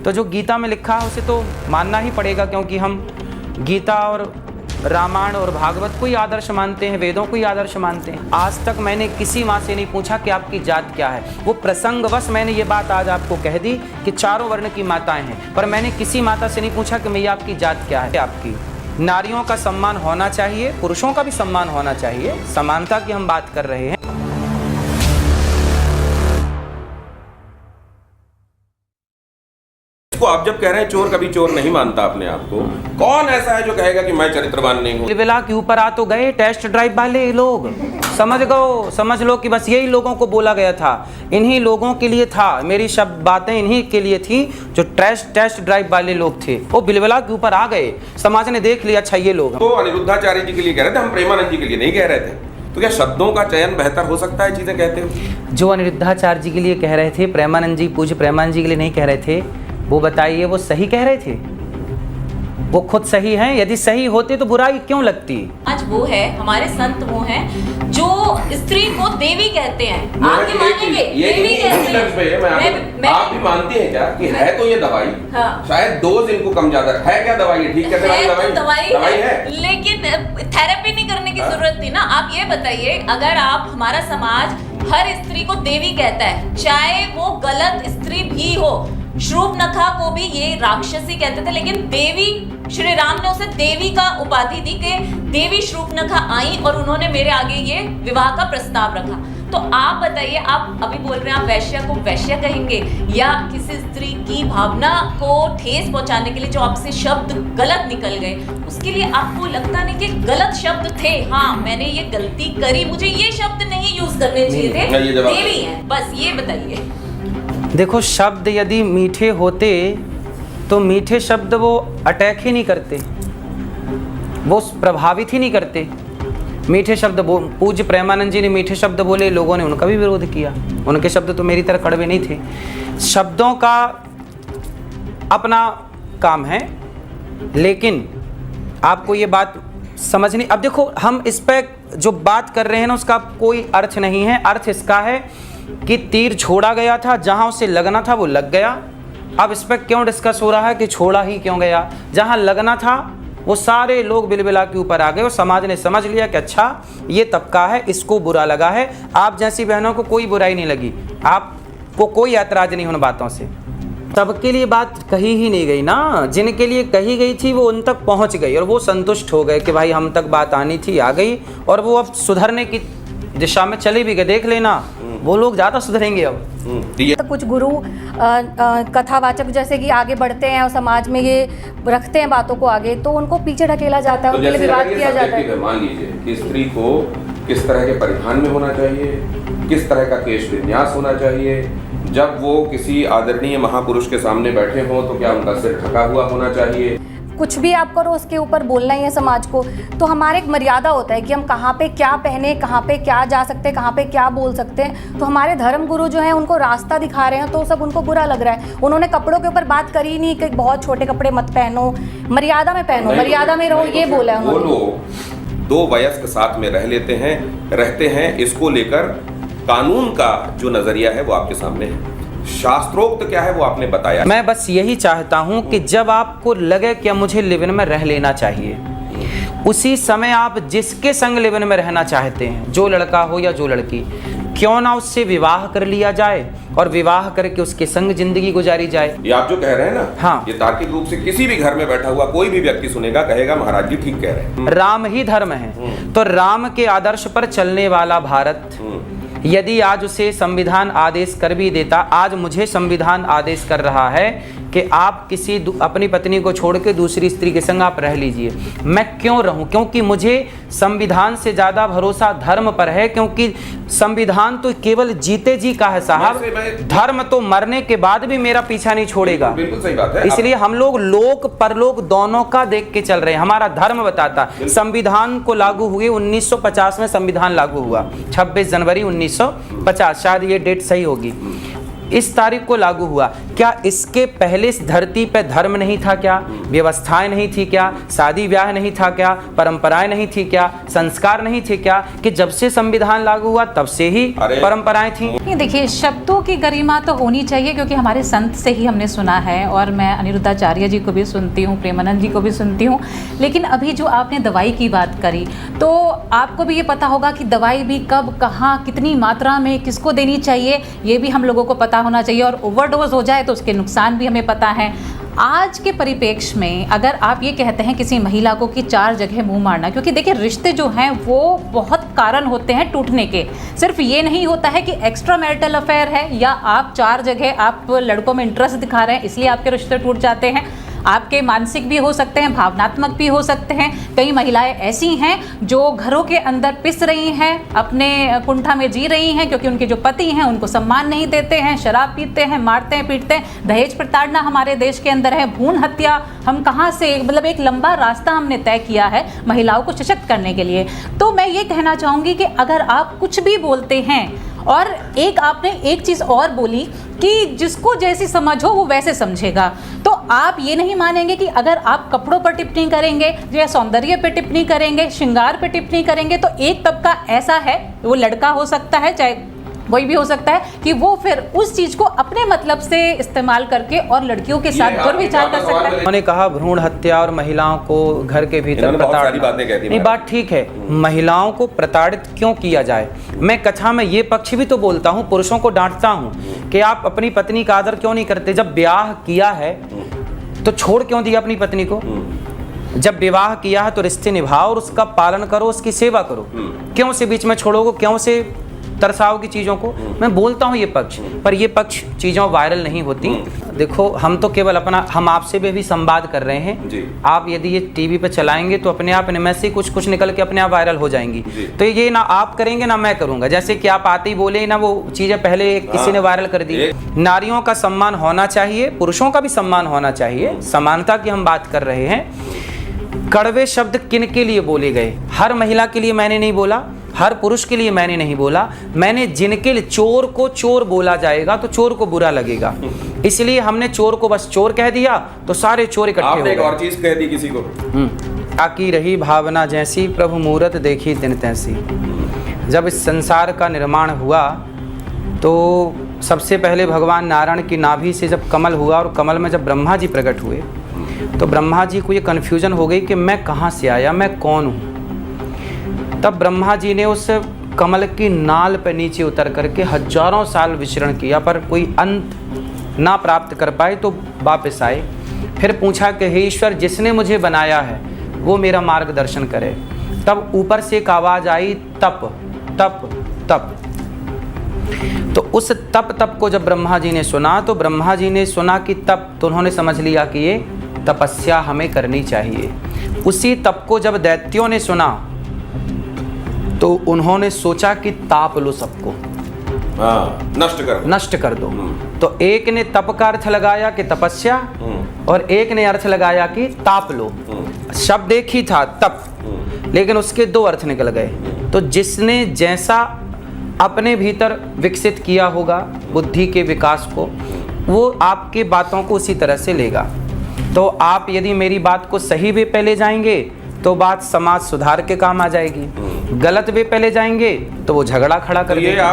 तो जो गीता में लिखा है उसे तो मानना ही पड़ेगा, क्योंकि हम गीता और रामायण और भागवत को ही आदर्श मानते हैं, वेदों को ही आदर्श मानते हैं। आज तक मैंने किसी माँ से नहीं पूछा कि आपकी जात क्या है। वो प्रसंगवश मैंने ये बात आज आपको कह दी कि चारों वर्ण की माताएं हैं, पर मैंने किसी माता से नहीं पूछा कि मैया आपकी जात क्या है। आपकी नारियों का सम्मान होना चाहिए, पुरुषों का भी सम्मान होना चाहिए, समानता की हम बात कर रहे हैं। इसको आप जब कह रहे हैं चोर कभी चोर नहीं मानता अपने आप को, कौन ऐसा है जो कहेगा कि मैं चरित्रवान नहीं हूँ? विला के ऊपर आ तो गए टेस्ट ड्राइव वाले लोग, समझ लो कि बस यही लोगों को बोला गया था, इन्हीं लोगों के लिए था, मेरी शब्द बातें इन्हीं के लिए थी जो टेस्ट ड्राइव वाले लोग थे। वो बिलबिला के ऊपर आ गए, समाज ने देख लिया अच्छा ये लोग। तो अनिरुद्धाचार्य जी के लिए कह रहे थे, हम प्रेमानंद जी के लिए नहीं कह रहे थे। तो क्या शब्दों का चयन बेहतर हो सकता है चीजें कहते हुए? जो अनिरुद्धाचार्य जी के लिए कह रहे थे, प्रेमानंद जी पूज्य प्रेमानंद जी के लिए नहीं कह रहे थे, वो बताइए वो सही कह रहे थे? वो खुद सही हैं? यदि सही होते तो बुराई क्यों लगती? आज वो है, हमारे संत वो हैं जो स्त्री को देवी कहते हैं। आप भी मानेंगे देवी कहते हैं। आप भी मानती हैं क्या कि है तो ये दवाई? हाँ। शायद डोज इनको कम ज्यादा है। क्या दवाई है? ठीक कहते हैं, दवाई है, लेकिन थेरेपी नहीं करने की जरूरत थी ना। आप ये बताइए, अगर आप, हमारा समाज हर स्त्री को देवी कहता है, चाहे वो गलत स्त्री भी हो। शूर्पणखा को भी ये राक्षसी कहते थे, लेकिन देवी, श्री राम ने उसे देवी का उपाधि दी कि देवी शूर्पणखा आई और उन्होंने मेरे आगे ये विवाह का प्रस्ताव रखा। तो आप बताइए, आप अभी बोल रहे हैं आप वैश्य को वैश्य कहेंगे, या किसी स्त्री की भावना को ठेस पहुंचाने के लिए जो आपसे शब्द गलत निकल गए, उसके लिए आपको लगता नहीं कि गलत शब्द थे? हाँ, मैंने ये गलती करी, मुझे ये शब्द नहीं यूज करने चाहिए थे, देवी है, बस ये बताइए। देखो, शब्द यदि मीठे होते तो मीठे शब्द वो अटैक ही नहीं करते, वो प्रभावित ही नहीं करते। मीठे शब्द पूज्य प्रेमानंद जी ने मीठे शब्द बोले, लोगों ने उनका भी विरोध किया। उनके शब्द तो मेरी तरह कड़वे नहीं थे। शब्दों का अपना काम है, लेकिन आपको ये बात समझनी। अब देखो, हम इस पे जो बात कर रहे हैं ना, उसका कोई अर्थ नहीं है। अर्थ इसका है कि तीर छोड़ा गया था, जहां उसे लगना था वो लग गया। अब इस पर क्यों डिस्कस हो रहा है कि छोड़ा ही क्यों गया? जहां लगना था वो सारे लोग बिलबिला के ऊपर आ गए और समाज ने समझ लिया कि अच्छा ये तबका है, इसको बुरा लगा है। आप जैसी बहनों को कोई बुराई नहीं लगी, आपको कोई ऐतराज नहीं उन बातों से। सबके लिए बात कही ही नहीं गई ना, जिनके लिए कही गई थी वो उन तक पहुंच गई और वो संतुष्ट हो गए कि भाई हम तक बात आनी थी, आ गई, और वो अब सुधरने की दिशा में चले भी गए। देख लेना, वो लोग ज़्यादा सुधरेंगे अब। तो कुछ गुरु कथावाचक जैसे कि आगे बढ़ते हैं और समाज में ये रखते हैं बातों को आगे, तो उनको पीछे ढकेला जाता है, उनके लिए विवाद किया जाता है। मान लीजिए कि स्त्री को किस तरह के परिधान में होना चाहिए, किस तरह का केश विन्यास होना चाहिए, जब वो किसी आदरणीय महापुरुष के सामने बैठे हों तो क्या उनका सिर ढका हुआ होना चाहिए। कुछ भी आप करो उसके ऊपर बोलना ही है समाज को। तो हमारे एक मर्यादा होता है कि हम कहाँ पे क्या पहने, कहाँ पे क्या जा सकते हैं, कहाँ पे क्या बोल सकते हैं। तो हमारे धर्म गुरु जो हैं उनको रास्ता दिखा रहे हैं, तो सब उनको बुरा लग रहा है। उन्होंने कपड़ों के ऊपर बात करी नहीं कि बहुत छोटे कपड़े मत पहनो, मर्यादा में पहनो, मर्यादा में रहो, ये बोला है उन्होंने। वो लोग दो वयस्क साथ में रहते हैं, इसको लेकर कानून का जो नजरिया है वो आपके सामने है। शास्त्रोक्त क्या है वो आपने बताया। मैं बस यही चाहता हूं कि जब आपको लगे कि मुझे लिव इन में रह लेना चाहिए, उसी समय आप जिसके संग लिव इन में रहना चाहते हैं, जो लड़का हो या जो लड़की, क्यों ना उससे विवाह कर लिया जाए और विवाह करके उसके संग जिंदगी गुजारी जाए। ये आप जो कह रहे हैं ना, हाँ, ये तार्किक रूप से किसी भी घर में बैठा हुआ कोई भी व्यक्ति सुनेगा, कहेगा महाराज जी ठीक कह रहे हैं। राम ही धर्म है, तो राम के आदर्श पर चलने वाला भारत यदि आज उसे संविधान आदेश कर भी देता, आज मुझे संविधान आदेश कर रहा है कि आप किसी अपनी पत्नी को छोड़ के दूसरी स्त्री के संग आप रह लीजिए, मैं क्यों रहूं? क्योंकि मुझे संविधान से ज़्यादा भरोसा धर्म पर है, क्योंकि संविधान तो केवल जीते जी का है साहब, धर्म तो मरने के बाद भी मेरा पीछा नहीं छोड़ेगा। बिल्कुल सही बात है। इसलिए हम लोग लोक परलोक दोनों का देख के चल रहे हैं। हमारा धर्म बताता, संविधान को लागू हुए 1950 में संविधान लागू हुआ, 26 जनवरी 1950, शायद ये डेट सही होगी। इस तारीख को लागू हुआ। क्या इसके पहले इस धरती पे धर्म नहीं था क्या? व्यवस्थाएं नहीं थी क्या? शादी ब्याह नहीं था क्या? परंपराएं नहीं थी क्या? संस्कार नहीं थे क्या? कि जब से संविधान लागू हुआ तब से ही परंपराएं थी? नहीं, देखिए, शब्दों की गरिमा तो होनी चाहिए, क्योंकि हमारे संत से ही हमने सुना है, और मैं अनिरुद्धाचार्य जी को भी सुनती हूँ, प्रेमानंद जी को भी सुनती हूँ। लेकिन अभी जो आपने दवाई की बात करी, तो आपको भी ये पता होगा कि दवाई भी कब, कहाँ, कितनी मात्रा में किसको देनी चाहिए, ये भी हम लोगों को पता होना चाहिए। और ओवरडोज हो जाए तो उसके नुकसान भी हमें पता है। आज के परिप्रेक्ष्य में अगर आप ये कहते हैं किसी महिला को कि 4 जगह मुंह मारना, क्योंकि देखिए रिश्ते जो हैं वो बहुत कारण होते हैं टूटने के। सिर्फ ये नहीं होता है कि एक्स्ट्रा मैरिटल अफेयर है या आप 4 जगह आप लड़कों में इंटरेस्ट दिखा रहे हैं इसलिए आपके रिश्ते टूट जाते हैं। आपके मानसिक भी हो सकते हैं, भावनात्मक भी हो सकते हैं। कई महिलाएं ऐसी हैं जो घरों के अंदर पिस रही हैं, अपने कुंठा में जी रही हैं, क्योंकि उनके जो पति हैं उनको सम्मान नहीं देते हैं, शराब पीते हैं, मारते हैं, पीटते हैं। दहेज प्रताड़ना हमारे देश के अंदर है, भ्रूण हत्या। हम कहाँ से, मतलब एक लंबा रास्ता हमने तय किया है महिलाओं को सशक्त करने के लिए। तो मैं ये कहना चाहूँगी कि अगर आप कुछ भी बोलते हैं, और एक आपने एक चीज़ और बोली कि जिसको जैसी समझ हो वो वैसे समझेगा, तो आप ये नहीं मानेंगे कि अगर आप कपड़ों पर टिप्पणी करेंगे या सौंदर्य पे टिप्पणी करेंगे, श्रृंगार पे टिप्पणी करेंगे, तो एक तबका ऐसा है, वो लड़का हो सकता है, चाहे कोई भी हो सकता है, कि वो फिर उस चीज को अपने मतलब से इस्तेमाल करके और लड़कियों के साथ दुर्विचार कर सकता है। उन्होंने कहा भ्रूण हत्या और महिलाओं को घर के भीतर प्रताड़ना, नहीं बात ठीक है, महिलाओं को प्रताड़ित क्यों किया जाए? मैं कथा में ये पक्ष भी तो बोलता हूँ, पुरुषों को डांटता हूँ कि आप अपनी पत्नी का आदर क्यों नहीं करते? जब ब्याह किया है तो छोड़ क्यों दिया अपनी पत्नी को? जब विवाह किया है तो रिश्ते निभाओ और उसका पालन करो, उसकी सेवा करो। क्यों से बीच में छोड़ोगे? क्यों से तरसाओगी चीज़ों को? मैं बोलता हूँ ये पक्ष, पर ये पक्ष चीज़ों वायरल नहीं होती। देखो, हम तो केवल अपना, हम आपसे भी संवाद कर रहे हैं जी। आप यदि ये टीवी पे चलाएंगे तो अपने आप इनमें से कुछ निकल के अपने आप वायरल हो जाएंगी। तो ये ना आप करेंगे ना मैं करूँगा। जैसे कि आप आते ही बोले ना, वो चीज़ें पहले किसी ने वायरल कर दी। नारियों का सम्मान होना चाहिए, पुरुषों का भी सम्मान होना चाहिए, समानता की हम बात कर रहे हैं। कड़वे शब्द किन के लिए बोले गए? हर महिला के लिए मैंने नहीं बोला, हर पुरुष के लिए मैंने नहीं बोला। मैंने जिनके लिए, चोर को चोर बोला जाएगा तो चोर को बुरा लगेगा, इसलिए हमने चोर को बस चोर कह दिया तो सारे चोर इकट्ठे हो गए। एक और चीज कह दी किसी को, आकी रही भावना जैसी, प्रभु मूरत देखी दिन तैसी। जब इस संसार का निर्माण हुआ तो सबसे पहले भगवान नारायण की नाभि से जब कमल हुआ और कमल में जब ब्रह्मा जी प्रकट हुए तो ब्रह्मा जी को ये कन्फ्यूजन हो गई कि मैं कहाँ से आया, मैं कौन हूँ। तब ब्रह्मा जी ने उस कमल की नाल पर नीचे उतर करके हजारों साल विचरण किया, पर कोई अंत ना प्राप्त कर पाए, तो वापस आए। फिर पूछा कि हे ईश्वर, जिसने मुझे बनाया है वो मेरा मार्गदर्शन करे। तब ऊपर से एक आवाज़ आई, तप तप तप। तो उस तप तप को जब ब्रह्मा जी ने सुना तो ब्रह्मा जी ने सुना कि तप, तो उन्होंने समझ लिया कि ये तपस्या हमें करनी चाहिए। उसी तप को जब दैत्यों ने सुना तो उन्होंने सोचा कि ताप लो सबको, नष्ट कर दो। तो एक ने तप का अर्थ लगाया कि तपस्या, और एक ने अर्थ लगाया कि ताप लो। शब्द एक ही था, तप, लेकिन उसके 2 अर्थ निकल गए। तो जिसने जैसा अपने भीतर विकसित किया होगा बुद्धि के विकास को, वो आपके बातों को उसी तरह से लेगा। तो आप यदि मेरी बात को सही वे पे ले जाएंगे तो बात समाज सुधार के काम आ जाएगी, गलत वे पे ले जाएंगे तो वो झगड़ा खड़ा कर देगा।